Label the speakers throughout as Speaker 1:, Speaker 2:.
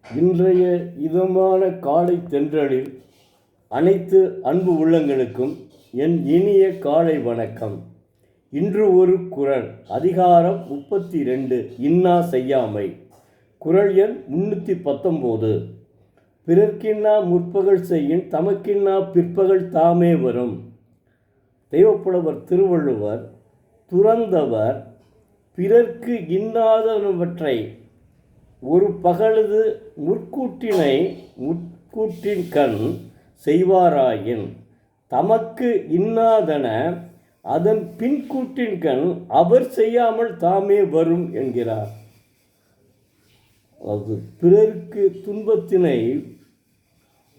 Speaker 1: இன்றைய இதமான காலை தென்றலில் அனைத்து அன்பு உள்ளங்களுக்கும் என் இனிய காலை வணக்கம். இன்று ஒரு குறள். அதிகாரம் 32, இன்னா செய்யாமை. குறள் எண் 319. பிறர்க்கின்னா முற்பகல் செய்யின் தமக்கின்னா பிற்பகல் தாமே வரும். தெய்வப்புலவர் திருவள்ளுவர் துறந்தவர் பிறர்க்கு இன்னாதவற்றை ஒரு பகலது முற்கூட்டின் கண் செய்வாராயின் தமக்கு இன்னாதன அதன் பின்கூட்டின் கண் அவர் செய்யாமல் தாமே வரும் என்கிறார். அது பிறருக்கு துன்பத்தினை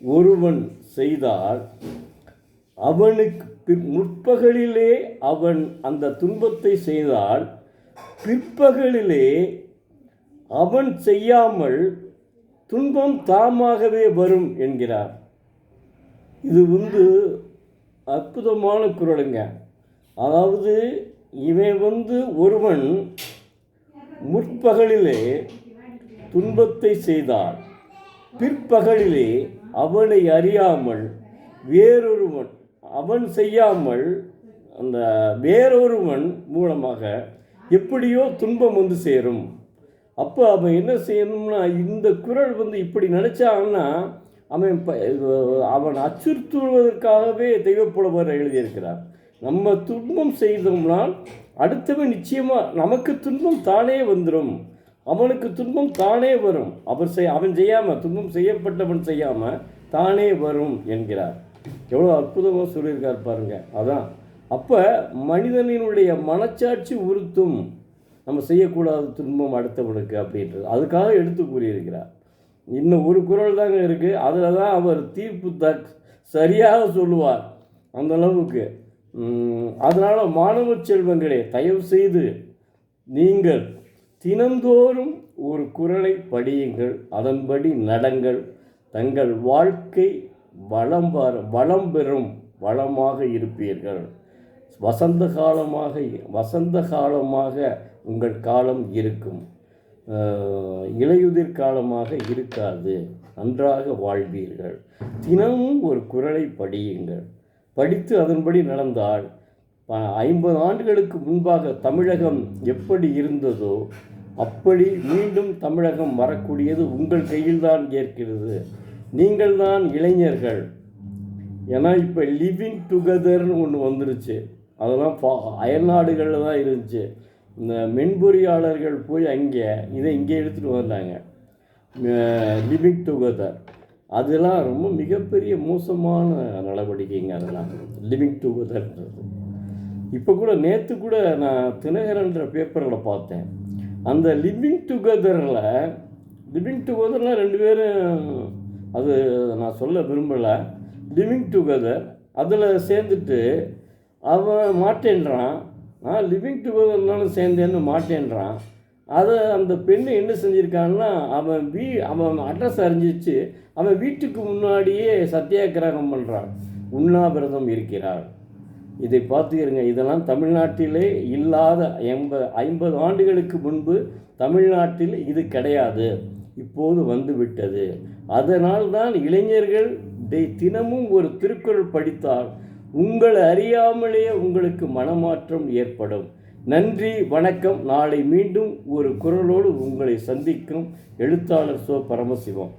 Speaker 1: ஒருவன் செய்தால் அவனுக்கு முற்பகலிலே அவன் அந்த துன்பத்தை செய்தால் பிற்பகலிலே அவன் செய்யாமல் துன்பம் தாமாகவே வரும் என்கிறார். இது அற்புதமான குறளுங்க. அதாவது இவன் ஒருவன் முற்பகலிலே துன்பத்தை செய்தால் பிற்பகலிலே அவனை அறியாமல் வேறொருவன் அவன் செய்யாமல் அந்த வேறொருவன் மூலமாக எப்படியோ துன்பம் சேரும். அப்போ அவன் என்ன செய்யணும்னா, இந்த குறள் இப்படி நினச்சான்னா அவன் அச்சுறுத்துவதற்காகவே தெய்வப்புலவர் எழுதியிருக்கிறார். நம்ம துன்பம் செய்தோம்னால் அடுத்தவன் நிச்சயமாக நமக்கு துன்பம் தானே வந்துடும், அவனுக்கு துன்பம் தானே வரும். அவன் செய்யாமல் துன்பம் செய்யப்பட்டவன் செய்யாமல் தானே வரும் என்கிறார். எவ்வளோ அற்புதமாக சொல்லியிருக்கார் பாருங்க. அதான் அப்போ மனிதனினுடைய மனச்சாட்சி உறுத்தும் நம்ம செய்யக்கூடாத துன்பம் அடுத்தவனுக்கு அப்படின்றது அதுக்காக எடுத்து கூறியிருக்கிறார். இன்னும் ஒரு குறள் தாங்க இருக்குது. அதில் தான் அவர் தீர்ப்பு சரியாக சொல்லுவார் அந்த அளவுக்கு. அதனால் மாணவ செல்வங்களே, தயவு செய்து நீங்கள் தினந்தோறும் ஒரு குறளை படியுங்கள், அதன்படி நடங்கள். தங்கள் வாழ்க்கை வளம் பெறும் வளமாக இருப்பீர்கள். வசந்த காலமாக உங்கள் காலம் இருக்கும், இலையுதிர் காலமாக இருக்காது. நன்றாக வாழ்வீர்கள். தினமும் ஒரு குறளை படியுங்கள். படித்து அதன்படி நடந்தால் 50 ஆண்டுகளுக்கு முன்பாக தமிழகம் எப்படி இருந்ததோ அப்படி மீண்டும் தமிழகம் வரக்கூடியது உங்கள் கையில்தான் இருக்கிறது. நீங்கள் தான் இளைஞர்கள். ஏன்னா இப்போ லிவிங் டுகெதர்னு ஒன்று வந்துருச்சு. அதெல்லாம் அயல்நாடுகளில் தான் இருந்துச்சு. இந்த மென்பொறியாளர்கள் போய் இங்கே எடுத்துகிட்டு வந்தாங்க லிவிங் டுகெதர். அதெல்லாம் ரொம்ப மிகப்பெரிய மோசமான நடவடிக்கைங்க. அதெல்லாம் லிவிங் டுகெதர்ன்றது. இப்போ கூட நேற்று கூட நான் தினகரன்ற பேப்பரில் பார்த்தேன். அந்த லிவிங் டுகெதரில் 2 பேரும், அது நான் சொல்ல விரும்பலை, லிவிங் டுகெதர் அதில் சேர்ந்துட்டு அவன் மாட்டேன்றான். லிவிங் டுகெதர்னாலும் சேர்ந்தேன்னு மாட்டேன்றான். அதை அந்த பெண்ணு என்ன செஞ்சுருக்கான்னா, அவன் அட்ரஸ் அறிஞ்சிச்சு அவன் வீட்டுக்கு முன்னாடியே சத்தியாகிரகம் பண்ணுறான், உண்ணாவிரதம் இருக்கிறாள். இதை பார்த்துக்கிறங்க. இதெல்லாம் தமிழ்நாட்டிலே இல்லாத 50 ஆண்டுகளுக்கு முன்பு தமிழ்நாட்டில் இது கிடையாது, இப்போது வந்துவிட்டது. அதனால் தான் இளைஞர்கள் தினமும் ஒரு திருக்குறள் படித்தால் உங்களை அறியாமலே உங்களுக்கு மனமாற்றம் ஏற்படும். நன்றி, வணக்கம். நாளை மீண்டும் ஒரு குறளோடு உங்களை சந்திக்கும் எழுத்தாளர் சோ. பரமசிவம்.